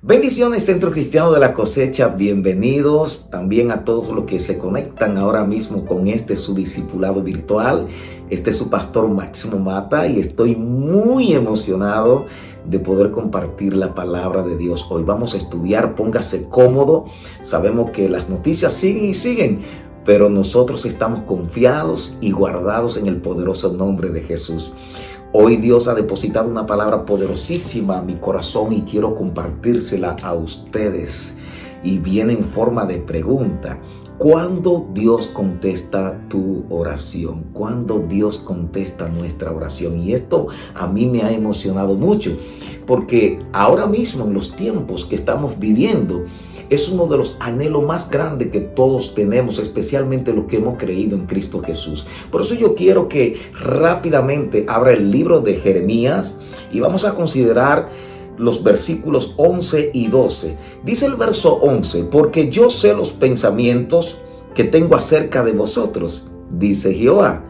Bendiciones, Centro Cristiano de la Cosecha, bienvenidos también a todos los que se conectan ahora mismo con su discipulado virtual. Este es su pastor Máximo Mata y estoy muy emocionado de poder compartir la palabra de Dios. Hoy vamos a estudiar, póngase cómodo, sabemos que las noticias siguen y siguen, pero nosotros estamos confiados y guardados en el poderoso nombre de Jesús. Hoy Dios ha depositado una palabra poderosísima a mi corazón y quiero compartírsela a ustedes. Y viene en forma de pregunta. ¿Cuándo Dios contesta tu oración? ¿Cuándo Dios contesta nuestra oración? Y esto a mí me ha emocionado mucho, porque ahora mismo en los tiempos que estamos viviendo, es uno de los anhelos más grandes que todos tenemos, especialmente los que hemos creído en Cristo Jesús. Por eso yo quiero que rápidamente abra el libro de Jeremías y vamos a considerar los versículos 11 y 12. Dice el verso 11, porque yo sé los pensamientos que tengo acerca de vosotros, dice Jehová,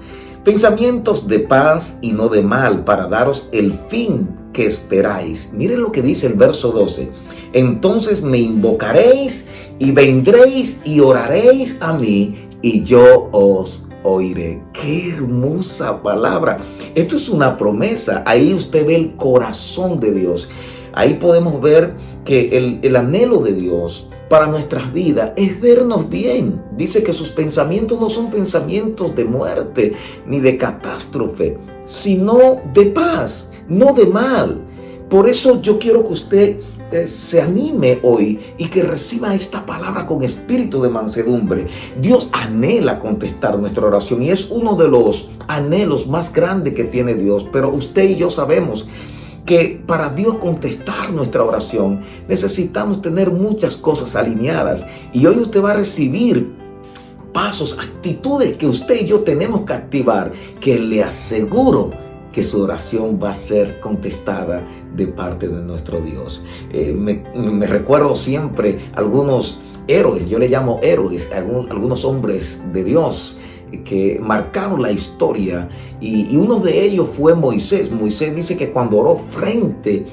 pensamientos de paz y no de mal, para daros el fin que esperáis. Miren lo que dice el verso 12. Entonces me invocaréis y vendréis y oraréis a mí y yo os oiré. ¡Qué hermosa palabra! Esto es una promesa. Ahí usted ve el corazón de Dios. Ahí podemos ver que el anhelo de Dios para nuestras vidas es vernos bien. Dice que sus pensamientos no son pensamientos de muerte ni de catástrofe, sino de paz, no de mal. Por eso yo quiero que usted se anime hoy y que reciba esta palabra con espíritu de mansedumbre. Dios anhela contestar nuestra oración y es uno de los anhelos más grandes que tiene Dios. Pero usted y yo sabemos que para Dios contestar nuestra oración necesitamos tener muchas cosas alineadas. Y hoy usted va a recibir pasos, actitudes que usted y yo tenemos que activar, que le aseguro que su oración va a ser contestada de parte de nuestro Dios. Me recuerdo siempre algunos héroes, yo le llamo héroes, algunos hombres de Dios que marcaron la historia y uno de ellos fue Moisés. Moisés dice que cuando oró frente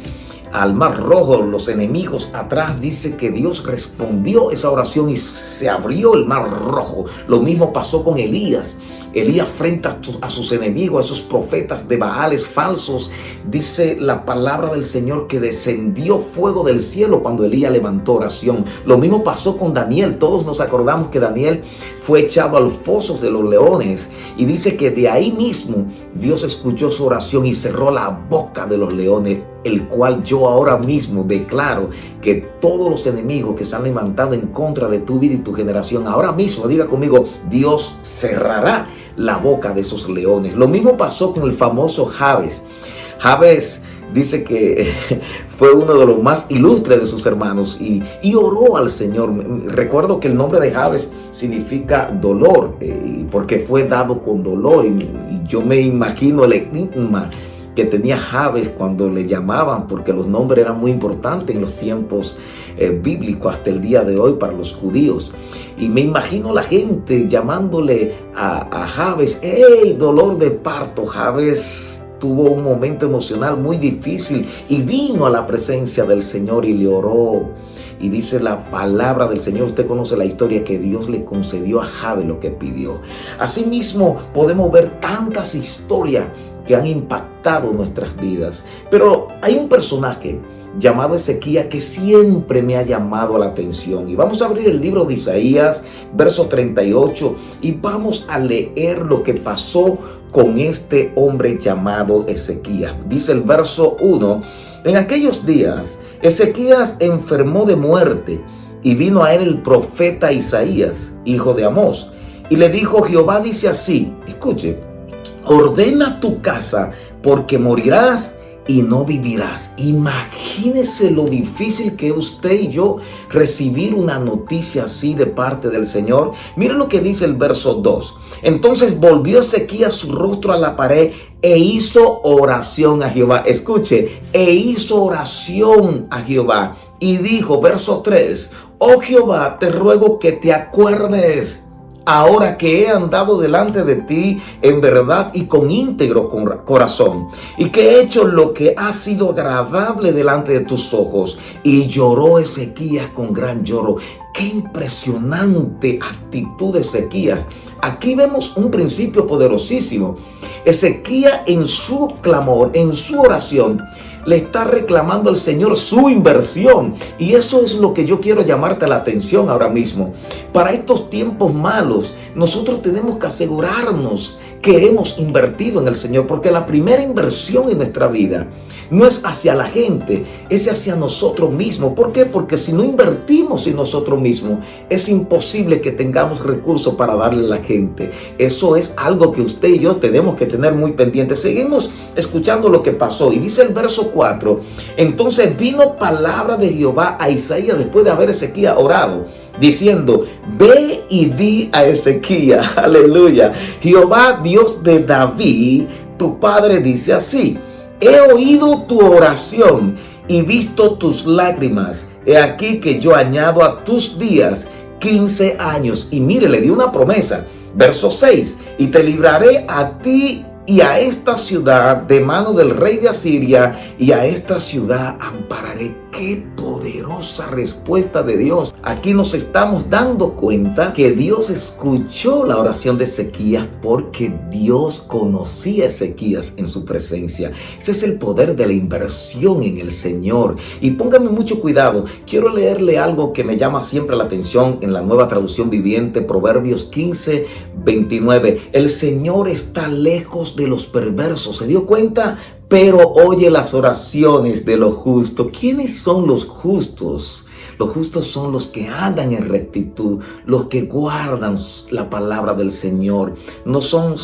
al Mar Rojo, los enemigos atrás, dice que Dios respondió esa oración y se abrió el Mar Rojo. Lo mismo pasó con Elías. Elías frente a sus enemigos, a esos profetas de Baales falsos, dice la palabra del Señor que descendió fuego del cielo cuando Elías levantó oración. Lo mismo pasó con Daniel. Todos nos acordamos que Daniel fue echado al foso de los leones y dice que de ahí mismo Dios escuchó su oración y cerró la boca de los leones, el cual yo ahora mismo declaro que todos los enemigos que se han levantado en contra de tu vida y tu generación, ahora mismo, diga conmigo, Dios cerrará la boca de esos leones. Lo mismo pasó con el famoso Jabes. Jabes dice que fue uno de los más ilustres de sus hermanos y oró al Señor. Recuerdo que el nombre de Jabes significa dolor, porque fue dado con dolor. Y yo me imagino el enigma que tenía Jabes cuando le llamaban, porque los nombres eran muy importantes en los tiempos bíblicos hasta el día de hoy para los judíos. Y me imagino la gente llamándole a Jabes, ¡hey, dolor de parto! Jabes tuvo un momento emocional muy difícil y vino a la presencia del Señor y le oró. Y dice la palabra del Señor, usted conoce la historia, que Dios le concedió a Jabes lo que pidió. Asimismo, podemos ver tantas historias que han impactado nuestras vidas. Pero hay un personaje llamado Ezequías que siempre me ha llamado la atención. Y vamos a abrir el libro de Isaías, verso 38, y vamos a leer lo que pasó con este hombre llamado Ezequías. Dice el verso 1, en aquellos días Ezequías enfermó de muerte y vino a él el profeta Isaías, hijo de Amós, y le dijo, Jehová dice así, escuche, ordena tu casa porque morirás y no vivirás. Imagínese lo difícil que es usted y yo recibir una noticia así de parte del Señor. Mire lo que dice el verso 2. Entonces volvió Ezequías su rostro a la pared e hizo oración a Jehová. Escuche, e hizo oración a Jehová y dijo, verso 3, oh Jehová, te ruego que te acuerdes ahora que he andado delante de ti en verdad y con íntegro corazón, y que he hecho lo que ha sido agradable delante de tus ojos. Y lloró Ezequías con gran lloro. ¡Qué impresionante actitud de Ezequías! Aquí vemos un principio poderosísimo. Ezequías, en su clamor, en su oración, le está reclamando al Señor su inversión. Y eso es lo que yo quiero llamarte la atención ahora mismo. Para estos tiempos malos, nosotros tenemos que asegurarnos que hemos invertido en el Señor, porque la primera inversión en nuestra vida no es hacia la gente, es hacia nosotros mismos. ¿Por qué? Porque si no invertimos en nosotros mismos, es imposible que tengamos recursos para darle a la gente. Eso es algo que usted y yo tenemos que tener muy pendiente. Seguimos escuchando lo que pasó y dice el verso 4: entonces vino palabra de Jehová a Isaías después de haber Ezequías orado, diciendo: ve y di a Ezequías, aleluya, Jehová Dios de David, tu padre, dice así: he oído tu oración y visto tus lágrimas. He aquí que yo añado a tus días 15 años. Y mire, le di una promesa. Verso 6: y te libraré a ti y a esta ciudad de mano del rey de Asiria, y a esta ciudad ampararé. ¡Qué poderosa respuesta de Dios! Aquí nos estamos dando cuenta que Dios escuchó la oración de Ezequías porque Dios conocía a Ezequías en su presencia. Ese es el poder de la inversión en el Señor. Y póngame mucho cuidado. Quiero leerle algo que me llama siempre la atención en la Nueva Traducción Viviente, Proverbios 15, 29. El Señor está lejos de los perversos. ¿Se dio cuenta? Pero oye las oraciones de los justos. ¿Quiénes son los justos? Los justos son los que andan en rectitud, los que guardan la palabra del Señor. No son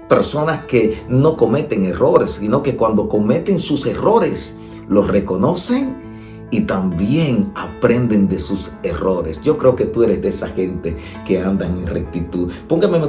personas que no cometen errores, sino que cuando cometen sus errores, los reconocen y también aprenden de sus errores. Yo creo que tú eres de esa gente que andan en rectitud. Póngame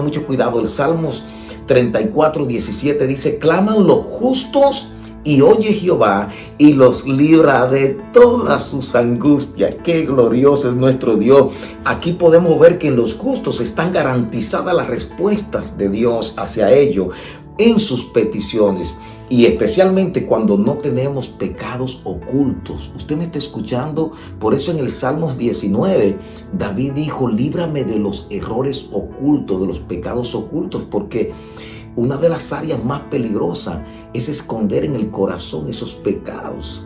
mucho cuidado. El Salmos 34, 17 dice: claman los justos y oye Jehová y los libra de todas sus angustias. ¡Qué glorioso es nuestro Dios! Aquí podemos ver que en los justos están garantizadas las respuestas de Dios hacia ellos en sus peticiones, y especialmente cuando no tenemos pecados ocultos. Usted me está escuchando. Por eso en el Salmos 19 David dijo: líbrame de los errores ocultos, de los pecados ocultos, porque una de las áreas más peligrosas es esconder en el corazón esos pecados.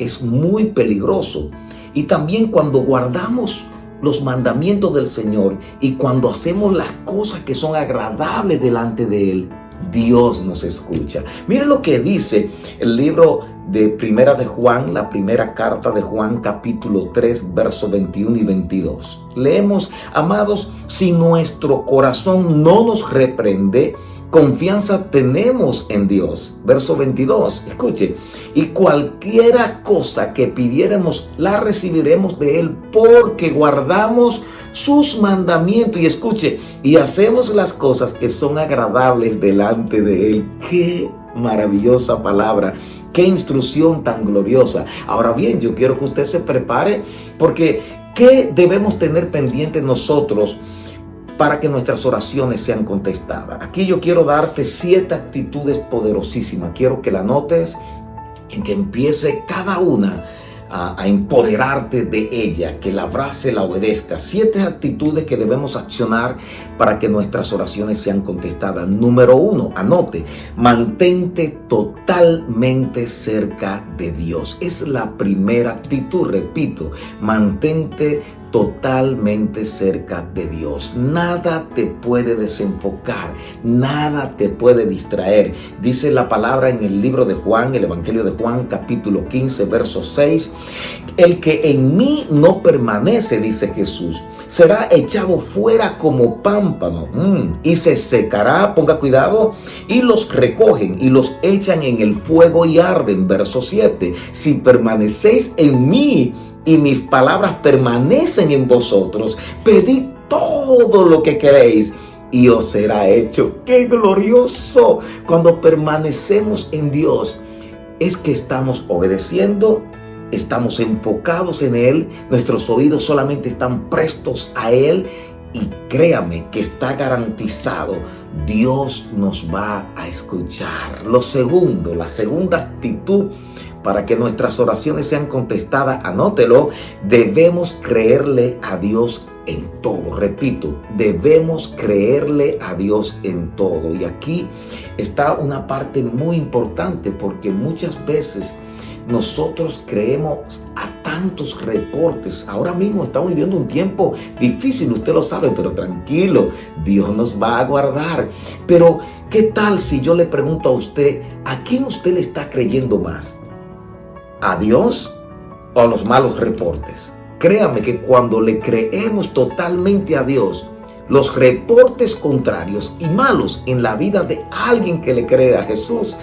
Es muy peligroso. Y también cuando guardamos los mandamientos del Señor y cuando hacemos las cosas que son agradables delante de Él, Dios nos escucha. Mire lo que dice el libro de Primera de Juan, la primera carta de Juan, capítulo 3, versos 21 y 22. Leemos: amados, si nuestro corazón no nos reprende, confianza tenemos en Dios. Verso 22, escuche: y cualquiera cosa que pidiéremos, la recibiremos de Él, porque guardamos sus mandamientos. Y escuche, y hacemos las cosas que son agradables delante de Él. ¡Qué maravillosa palabra! ¡Qué instrucción tan gloriosa! Ahora bien, yo quiero que usted se prepare, porque ¿qué debemos tener pendiente nosotros para que nuestras oraciones sean contestadas? Aquí yo quiero darte 7 actitudes poderosísimas. Quiero que la notes y que empiece cada una a empoderarte de ella, que la abrace, la obedezca. 7 actitudes que debemos accionar para que nuestras oraciones sean contestadas. Número 1, anote: mantente totalmente cerca de Dios. Es la primera actitud, repito, mantente totalmente cerca de Dios. Nada te puede desenfocar, nada te puede distraer. Dice la palabra en el libro de Juan, el Evangelio de Juan, capítulo 15, verso 6: el que en mí no permanece, dice Jesús, será echado fuera como pámpano y se secará. Ponga cuidado. Y los recogen y los echan en el fuego y arden. Verso 7: si permanecéis en mí y mis palabras permanecen en vosotros, pedid todo lo que queréis y os será hecho. ¡Qué glorioso! Cuando permanecemos en Dios, es que estamos obedeciendo, estamos enfocados en Él, nuestros oídos solamente están prestos a Él, Y créame que está garantizado, Dios nos va a escuchar. La segunda actitud para que nuestras oraciones sean contestadas, anótelo, debemos creerle a Dios en todo. Repito, debemos creerle a Dios en todo. Y aquí está una parte muy importante, porque muchas veces nosotros creemos a tantos reportes. Ahora mismo estamos viviendo un tiempo difícil, usted lo sabe, pero tranquilo, Dios nos va a guardar. Pero, ¿qué tal si yo le pregunto a usted, a quién usted le está creyendo más? ¿A Dios o a los malos reportes? Créame que cuando le creemos totalmente a Dios, los reportes contrarios y malos en la vida de alguien que le cree a Jesús,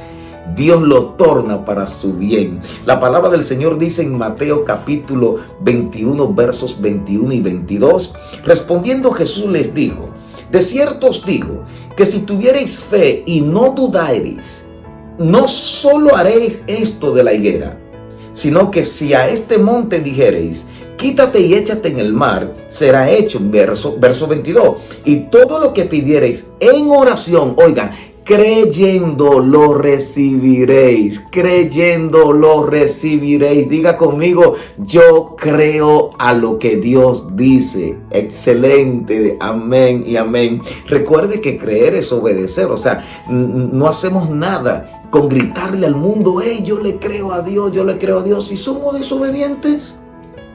Dios lo torna para su bien. La palabra del Señor dice en Mateo capítulo 21, versos 21 y 22, respondiendo Jesús les dijo: de cierto os digo, que si tuviereis fe y no dudareis, no solo haréis esto de la higuera, sino que si a este monte dijereis, quítate y échate en el mar, será hecho. Verso 22. Y todo lo que pidiereis en oración, oigan, creyendo lo recibiréis. Creyendo lo recibiréis. Diga conmigo, yo creo a lo que Dios dice. Excelente. Amén y amén. Recuerde que creer es obedecer. O sea, no hacemos nada con gritarle al mundo, hey, yo le creo a Dios, yo le creo a Dios. Si somos desobedientes,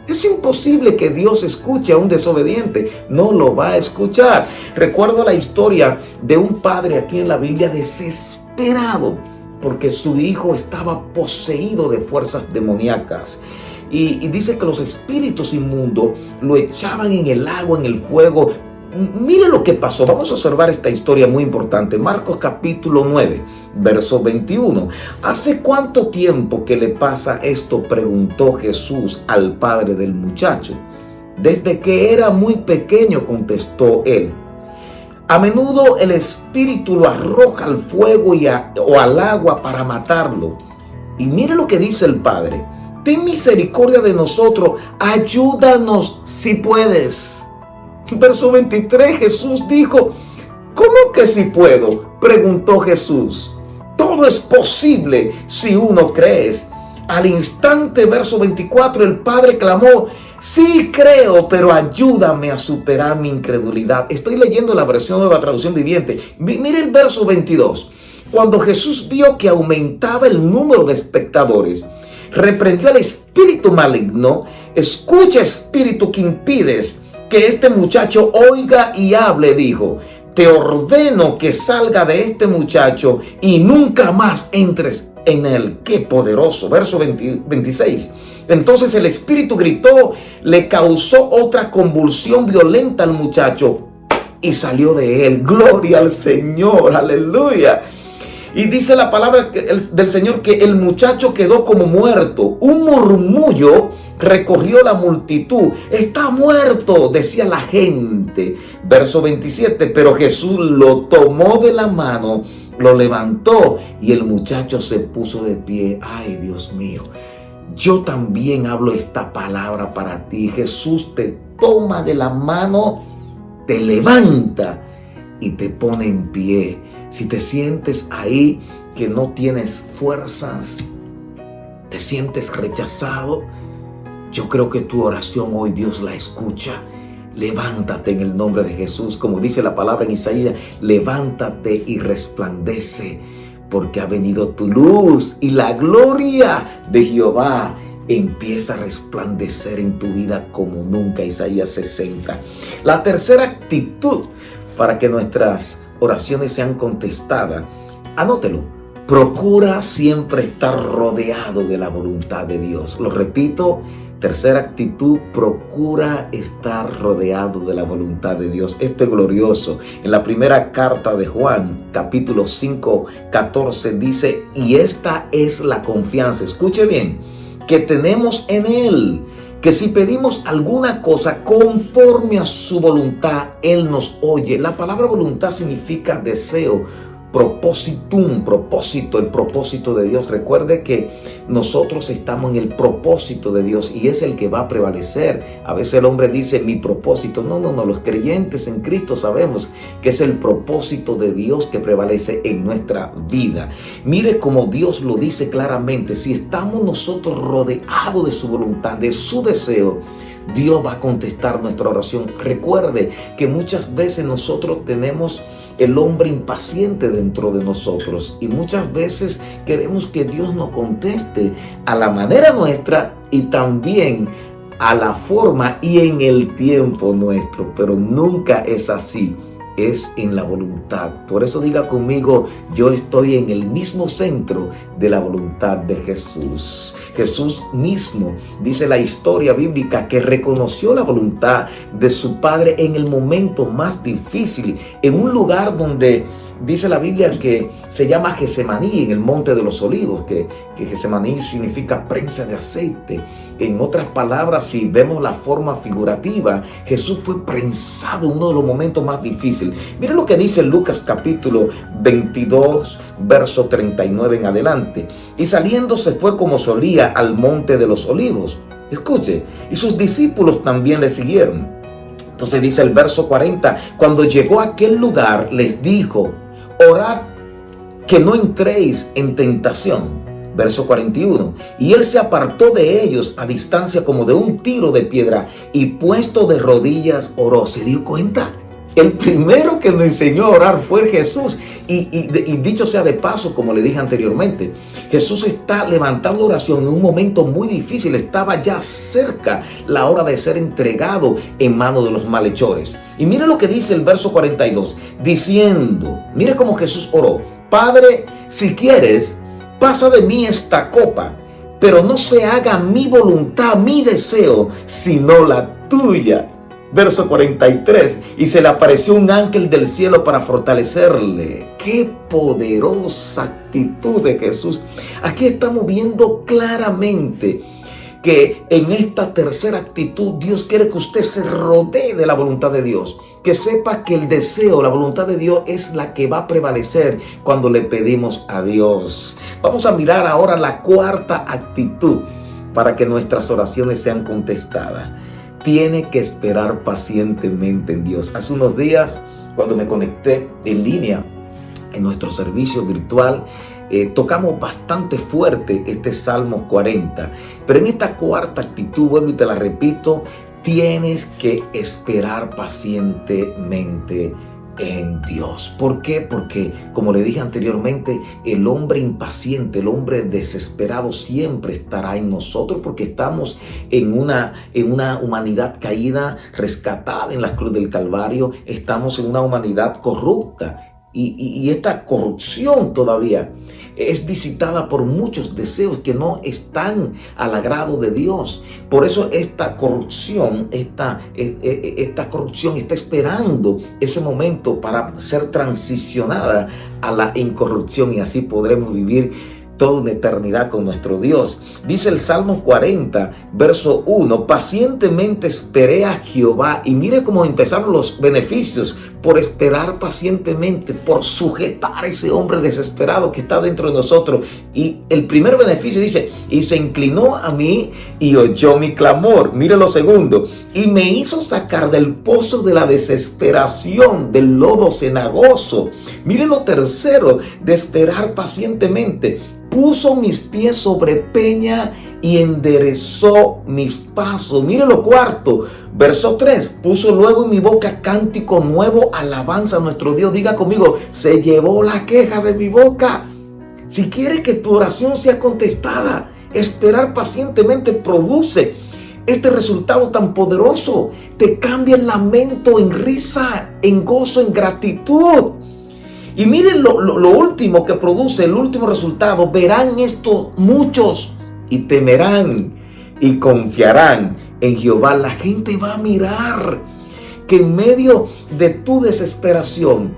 es imposible que Dios escuche a un desobediente. No lo va a escuchar. Recuerdo la historia de un padre aquí en la Biblia desesperado porque su hijo estaba poseído de fuerzas demoníacas. Y dice que los espíritus inmundos lo echaban en el agua, en el fuego. Mire lo que pasó. Vamos a observar esta historia muy importante. Marcos capítulo 9, verso 21. ¿Hace cuánto tiempo que le pasa esto?, preguntó Jesús al padre del muchacho. Desde que era muy pequeño, contestó él. A menudo el espíritu lo arroja al fuego o al agua para matarlo. Y mire lo que dice el padre: ten misericordia de nosotros, ayúdanos si puedes. Verso 23, Jesús dijo: ¿cómo que si puedo?, preguntó Jesús. Todo es posible si uno cree. Al instante, verso 24, el padre clamó: sí creo, pero ayúdame a superar mi incredulidad. Estoy leyendo la versión Nueva Traducción Viviente. Mire el verso 22. Cuando Jesús vio que aumentaba el número de espectadores, reprendió al espíritu maligno. Escucha, espíritu que impides que este muchacho oiga y hable, dijo: te ordeno que salga de este muchacho y nunca más entres en él. ¡Qué poderoso! Verso 26. Entonces el espíritu gritó, le causó otra convulsión violenta al muchacho y salió de él. ¡Gloria al Señor! ¡Aleluya! Y dice la palabra del Señor que el muchacho quedó como muerto. Un murmullo recorrió la multitud. Está muerto, decía la gente. Verso 27. Pero Jesús lo tomó de la mano, lo levantó y el muchacho se puso de pie. Ay, Dios mío. Yo también hablo esta palabra para ti. Jesús te toma de la mano, te levanta y te pone en pie. Si te sientes ahí que no tienes fuerzas, te sientes rechazado, yo creo que tu oración hoy Dios la escucha. Levántate en el nombre de Jesús. Como dice la palabra en Isaías, levántate y resplandece, porque ha venido tu luz y la gloria de Jehová empieza a resplandecer en tu vida como nunca. Isaías 60. La tercera actitud para que nuestras oraciones sean contestadas, anótelo: procura siempre estar rodeado de la voluntad de Dios. Lo repito, tercera actitud: procura estar rodeado de la voluntad de Dios. Esto es glorioso. En la primera carta de Juan, capítulo 5, 14, dice: y esta es la confianza, escuche bien, que tenemos en Él, que si pedimos alguna cosa conforme a su voluntad, Él nos oye. La palabra voluntad significa deseo, propósito, el propósito de Dios. Recuerde que nosotros estamos en el propósito de Dios y es el que va a prevalecer. A veces el hombre dice mi propósito. No, los creyentes en Cristo sabemos que es el propósito de Dios que prevalece en nuestra vida. Mire cómo Dios lo dice claramente. Si estamos nosotros rodeados de su voluntad, de su deseo, Dios va a contestar nuestra oración. Recuerde que muchas veces nosotros tenemos el hombre impaciente dentro de nosotros y muchas veces queremos que Dios nos conteste a la manera nuestra y también a la forma y en el tiempo nuestro, pero nunca es así. Es en la voluntad. Por eso diga conmigo, yo estoy en el mismo centro de la voluntad de Jesús. Jesús mismo, dice la historia bíblica, que reconoció la voluntad de su Padre en el momento más difícil, en un lugar donde dice la Biblia que se llama Getsemaní, en el Monte de los Olivos, que Getsemaní significa prensa de aceite. En otras palabras, si vemos la forma figurativa, Jesús fue prensado en uno de los momentos más difíciles. Miren lo que dice Lucas capítulo 22, verso 39 en adelante. Y saliendo se fue como solía al Monte de los Olivos. Escuche, y sus discípulos también le siguieron. Entonces dice el verso 40, cuando llegó a aquel lugar les dijo, orad que no entréis en tentación. Verso 41, y él se apartó de ellos a distancia como de un tiro de piedra y puesto de rodillas oró. ¿Se dio cuenta? El primero que nos enseñó a orar fue Jesús. Y dicho sea de paso, como le dije anteriormente, Jesús está levantando oración en un momento muy difícil. Estaba ya cerca la hora de ser entregado en manos de los malhechores. Y mire lo que dice el verso 42, diciendo, mire cómo Jesús oró, Padre, si quieres, pasa de mí esta copa, pero no se haga mi voluntad, mi deseo, sino la tuya. Verso 43, y se le apareció un ángel del cielo para fortalecerle. ¡Qué poderosa actitud de Jesús! Aquí estamos viendo claramente que en esta tercera actitud Dios quiere que usted se rodee de la voluntad de Dios, que sepa que el deseo, la voluntad de Dios es la que va a prevalecer cuando le pedimos a Dios. Vamos a mirar ahora la cuarta actitud para que nuestras oraciones sean contestadas. Tiene que esperar pacientemente en Dios. Hace unos días, cuando me conecté en línea en nuestro servicio virtual, tocamos bastante fuerte este Salmo 40. Pero en esta cuarta actitud, vuelvo y te la repito, tienes que esperar pacientemente en Dios. ¿Por qué? Porque, como le dije anteriormente, el hombre impaciente, el hombre desesperado siempre estará en nosotros, porque estamos en una humanidad caída, rescatada en la cruz del Calvario. Estamos en una humanidad corrupta. Y esta corrupción todavía es visitada por muchos deseos que no están al agrado de Dios. Por eso esta corrupción está esperando ese momento para ser transicionada a la incorrupción, y así podremos vivir toda una eternidad con nuestro Dios. Dice el Salmo 40, verso 1, pacientemente esperé a Jehová. Y mire cómo empezaron los beneficios por esperar pacientemente, por sujetar a ese hombre desesperado que está dentro de nosotros. Y el primer beneficio dice, y se inclinó a mí y oyó mi clamor. Mire lo segundo, y me hizo sacar del pozo de la desesperación, del lodo cenagoso. Mire lo tercero, de esperar pacientemente. Puso mis pies sobre peña y enderezó mis pasos. Mire lo cuarto, verso 3. Puso luego en mi boca cántico nuevo, alabanza a nuestro Dios. Diga conmigo, se llevó la queja de mi boca. Si quiere que tu oración sea contestada, esperar pacientemente produce este resultado tan poderoso. Te cambia el lamento en risa, en gozo, en gratitud. Y miren lo último que produce, el último resultado. Verán esto muchos y temerán y confiarán en Jehová. La gente va a mirar que en medio de tu desesperación,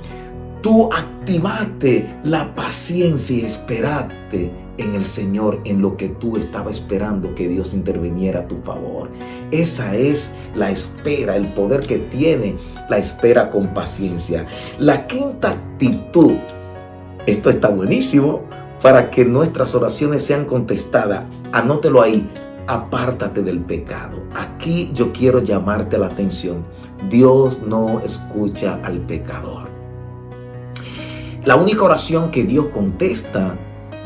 tú activaste la paciencia y esperaste en el Señor, en lo que tú estabas esperando que Dios interviniera a tu favor. Esa es la espera, el poder que tiene la espera con paciencia. La quinta actitud Esto está buenísimo para que nuestras oraciones sean contestadas. Anótelo ahí. Apártate del pecado. Aquí yo quiero llamarte la atención. Dios no escucha al pecador. La única oración que Dios contesta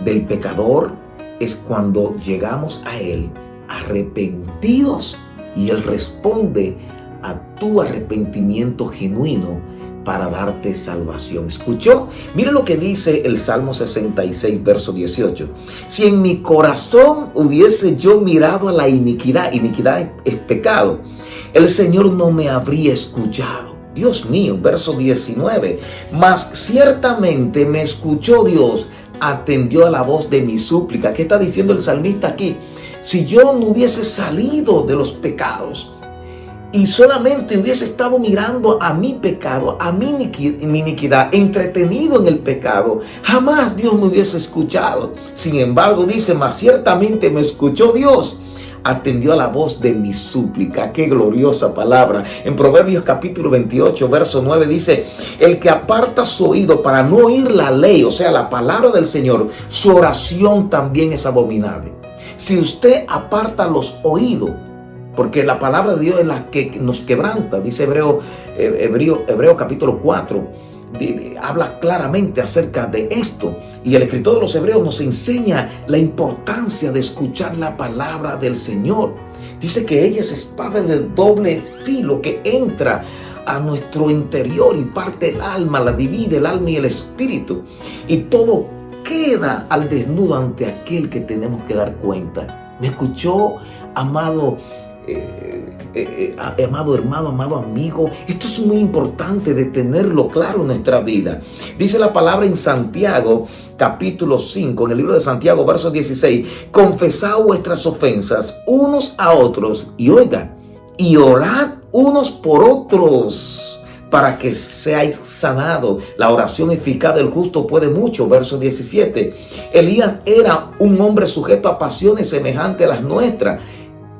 del pecador es cuando llegamos a Él arrepentidos y Él responde a tu arrepentimiento genuino para darte salvación. ¿Escuchó? Mire lo que dice el Salmo 66, verso 18. Si en mi corazón hubiese yo mirado a la iniquidad es pecado, el Señor no me habría escuchado. Dios mío, verso 19. Mas ciertamente me escuchó Dios, atendió a la voz de mi súplica. ¿Qué está diciendo el salmista aquí? Si yo no hubiese salido de los pecados y solamente hubiese estado mirando a mi pecado, a mi iniquidad, entretenido en el pecado, jamás Dios me hubiese escuchado. Sin embargo, dice, mas ciertamente me escuchó Dios, atendió a la voz de mi súplica. Qué gloriosa palabra. En Proverbios capítulo 28, verso 9 dice, el que aparta su oído para no oír la ley, o sea, la palabra del Señor, su oración también es abominable. Si usted aparta los oídos, porque la palabra de Dios es la que nos quebranta, dice Hebreo capítulo 4, habla claramente acerca de esto. Y el escritor de los Hebreos nos enseña la importancia de escuchar la palabra del Señor. Dice que ella es espada de doble filo que entra a nuestro interior y parte el alma, la divide el alma y el espíritu. Y todo queda al desnudo ante aquel que tenemos que dar cuenta. ¿Me escuchó, amado amado hermano, amado amigo? Esto es muy importante de tenerlo claro en nuestra vida. Dice la palabra en Santiago capítulo 5, en el libro de Santiago, verso 16, confesad vuestras ofensas unos a otros y oigan, y orad unos por otros para que seáis sanados. La oración eficaz del justo puede mucho. Verso 17. Elías era un hombre sujeto a pasiones semejantes a las nuestras.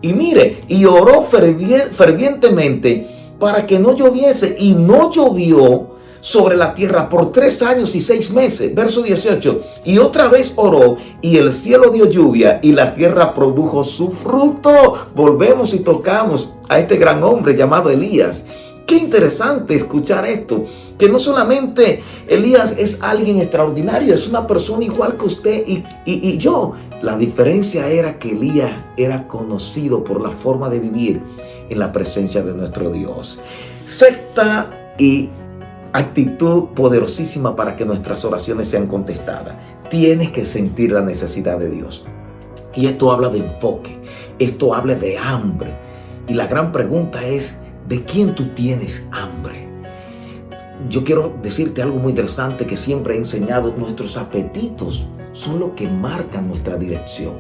Y mire, y oró fervientemente para que no lloviese, y no llovió sobre la tierra por 3 años y 6 meses. Verso 18. Y otra vez oró, y el cielo dio lluvia, y la tierra produjo su fruto. Volvemos y tocamos a este gran hombre llamado Elías. Qué interesante escuchar esto, que no solamente Elías es alguien extraordinario, es una persona igual que usted y yo. La diferencia era que Elías era conocido por la forma de vivir en la presencia de nuestro Dios. Sexta y actitud poderosísima para que nuestras oraciones sean contestadas. Tienes que sentir la necesidad de Dios. Y esto habla de enfoque, esto habla de hambre. Y la gran pregunta es, ¿de quién tú tienes hambre? Yo quiero decirte algo muy interesante que siempre he enseñado. Nuestros apetitos son lo que marcan nuestra dirección.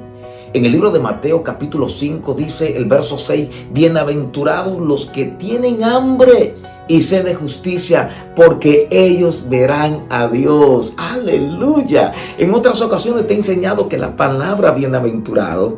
En el libro de Mateo capítulo 5 dice el verso 6, bienaventurados los que tienen hambre y sed de justicia, porque ellos verán a Dios. ¡Aleluya! En otras ocasiones te he enseñado que la palabra bienaventurado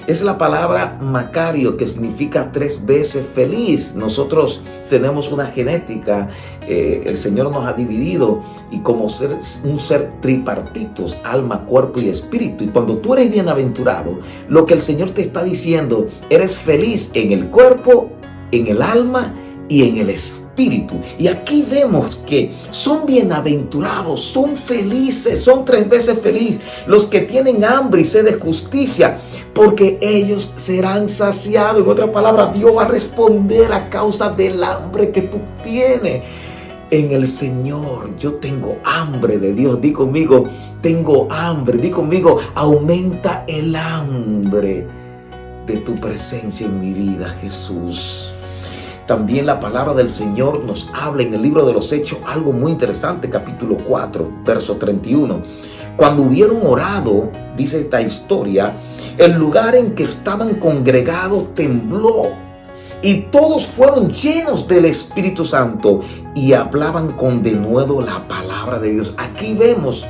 es la palabra Macario, que significa 3 veces feliz. Nosotros tenemos una genética, el Señor nos ha dividido y como un ser tripartitos, alma, cuerpo y espíritu. Y cuando tú eres bienaventurado, lo que el Señor te está diciendo, eres feliz en el cuerpo, en el alma y en el espíritu. Y aquí vemos que son bienaventurados, son felices, son 3 veces felices los que tienen hambre y sed de justicia, porque ellos serán saciados. En otras palabras, Dios va a responder a causa del hambre que tú tienes en el Señor. Yo tengo hambre de Dios. Di conmigo, tengo hambre. Di conmigo, aumenta el hambre de tu presencia en mi vida, Jesús. También la palabra del Señor nos habla en el libro de los Hechos algo muy interesante, capítulo 4, verso 31. Cuando hubieron orado, dice esta historia, el lugar en que estaban congregados tembló y todos fueron llenos del Espíritu Santo y hablaban con denuedo la palabra de Dios. Aquí vemos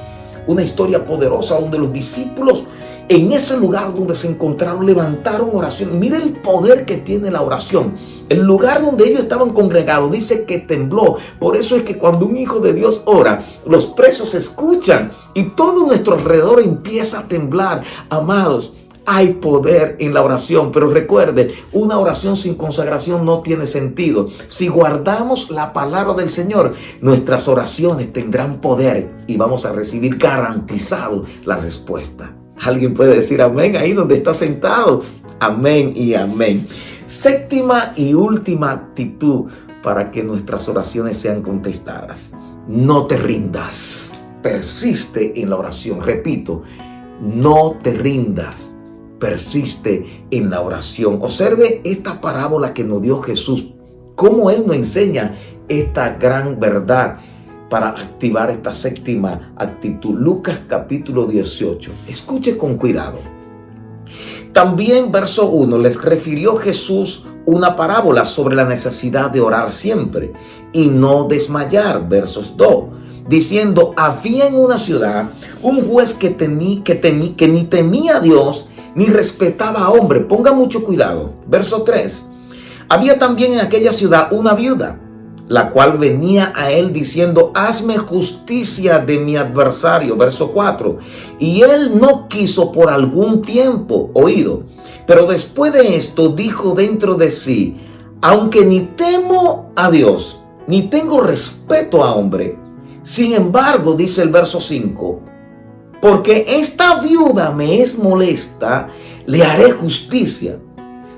una historia poderosa donde los discípulos en ese lugar donde se encontraron, levantaron oración. Mira el poder que tiene la oración. El lugar donde ellos estaban congregados dice que tembló. Por eso es que cuando un hijo de Dios ora, los presos escuchan y todo nuestro alrededor empieza a temblar. Amados, hay poder en la oración, pero recuerden, una oración sin consagración no tiene sentido. Si guardamos la palabra del Señor, nuestras oraciones tendrán poder y vamos a recibir garantizado la respuesta. Alguien puede decir amén ahí donde está sentado. Amén y amén. Séptima y última actitud para que nuestras oraciones sean contestadas. No te rindas. Persiste en la oración. Repito, no te rindas. Persiste en la oración. Observe esta parábola que nos dio Jesús. Cómo Él nos enseña esta gran verdad para activar esta séptima actitud. Lucas capítulo 18. Escuche con cuidado. También verso 1 les refirió Jesús una parábola sobre la necesidad de orar siempre y no desmayar. Versos 2. Diciendo, había en una ciudad un juez que ni temía a Dios ni respetaba a hombre. Ponga mucho cuidado. Verso 3. Había también en aquella ciudad una viuda, la cual venía a él diciendo, hazme justicia de mi adversario. Verso 4. Y él no quiso por algún tiempo, oído. Pero después de esto dijo dentro de sí, aunque ni temo a Dios, ni tengo respeto a hombre, sin embargo, dice el verso 5, porque esta viuda me es molesta, le haré justicia,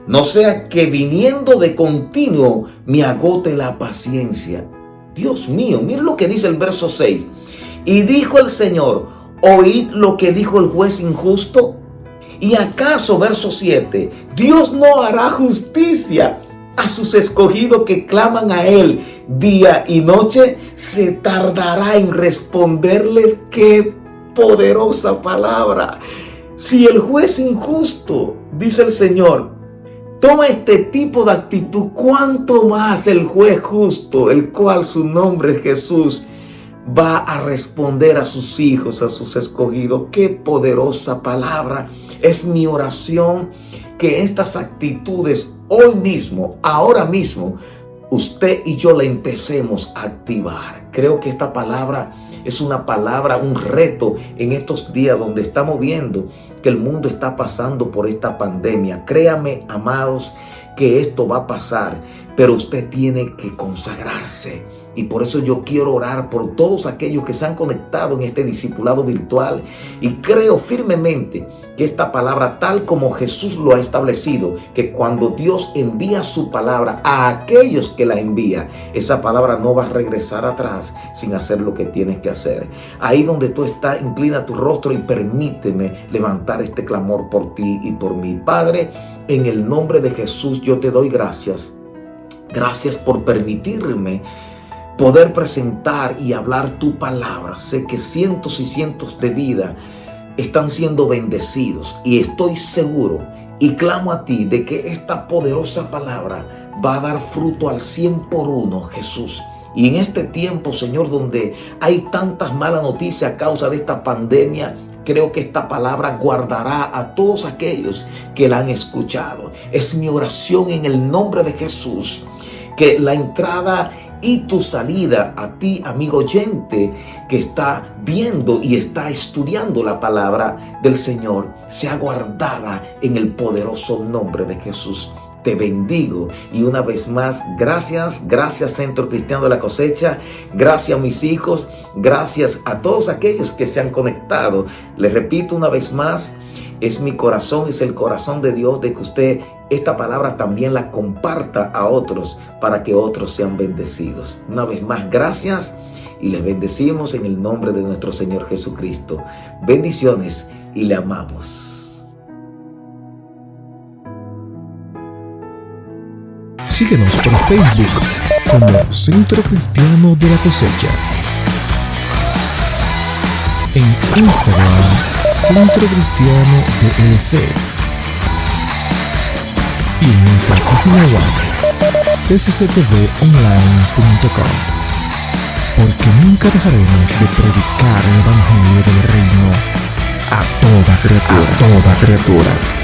no sea que viniendo de continuo me agote la paciencia. Dios mío, miren lo que dice el verso 6. Y dijo el Señor, oíd lo que dijo el juez injusto. ¿Y acaso, verso 7, Dios no hará justicia a sus escogidos que claman a Él día y noche? Se tardará en responderles. ¡Qué poderosa palabra! Si el juez injusto, dice el Señor, toma este tipo de actitud, ¿cuánto más el juez justo, el cual su nombre es Jesús, va a responder a sus hijos, a sus escogidos? ¡Qué poderosa palabra! Es mi oración que estas actitudes hoy mismo, ahora mismo, usted y yo la empecemos a activar. Creo que esta palabra es una palabra, un reto en estos días donde estamos viendo que el mundo está pasando por esta pandemia. Créame, amados, que esto va a pasar, pero usted tiene que consagrarse. Y por eso yo quiero orar por todos aquellos que se han conectado en este discipulado virtual. Y creo firmemente que esta palabra, tal como Jesús lo ha establecido, que cuando Dios envía su palabra a aquellos que la envía, esa palabra no va a regresar atrás sin hacer lo que tienes que hacer. Ahí donde tú estás, inclina tu rostro y permíteme levantar este clamor por ti y por mi Padre. En el nombre de Jesús yo te doy gracias. Gracias por permitirme poder presentar y hablar tu palabra. Sé que cientos y cientos de vidas están siendo bendecidos y estoy seguro y clamo a ti de que esta poderosa palabra va a dar fruto al 100 por 1, Jesús. Y en este tiempo, Señor, donde hay tantas malas noticias a causa de esta pandemia, creo que esta palabra guardará a todos aquellos que la han escuchado. Es mi oración en el nombre de Jesús, que la entrada y tu salida a ti, amigo oyente, que está viendo y está estudiando la palabra del Señor, sea guardada en el poderoso nombre de Jesús. Te bendigo y una vez más, gracias Centro Cristiano de la Cosecha, gracias mis hijos, gracias a todos aquellos que se han conectado. Les repito una vez más, es mi corazón, es el corazón de Dios de que usted esta palabra también la comparta a otros para que otros sean bendecidos. Una vez más, gracias y les bendecimos en el nombre de nuestro Señor Jesucristo. Bendiciones y le amamos. Síguenos por Facebook como Centro Cristiano de la Cosecha. En Instagram, Centro Cristiano DLC. Y en nuestra página web, ccctvonline.com. Porque nunca dejaremos de predicar el Evangelio del Reino a toda criatura.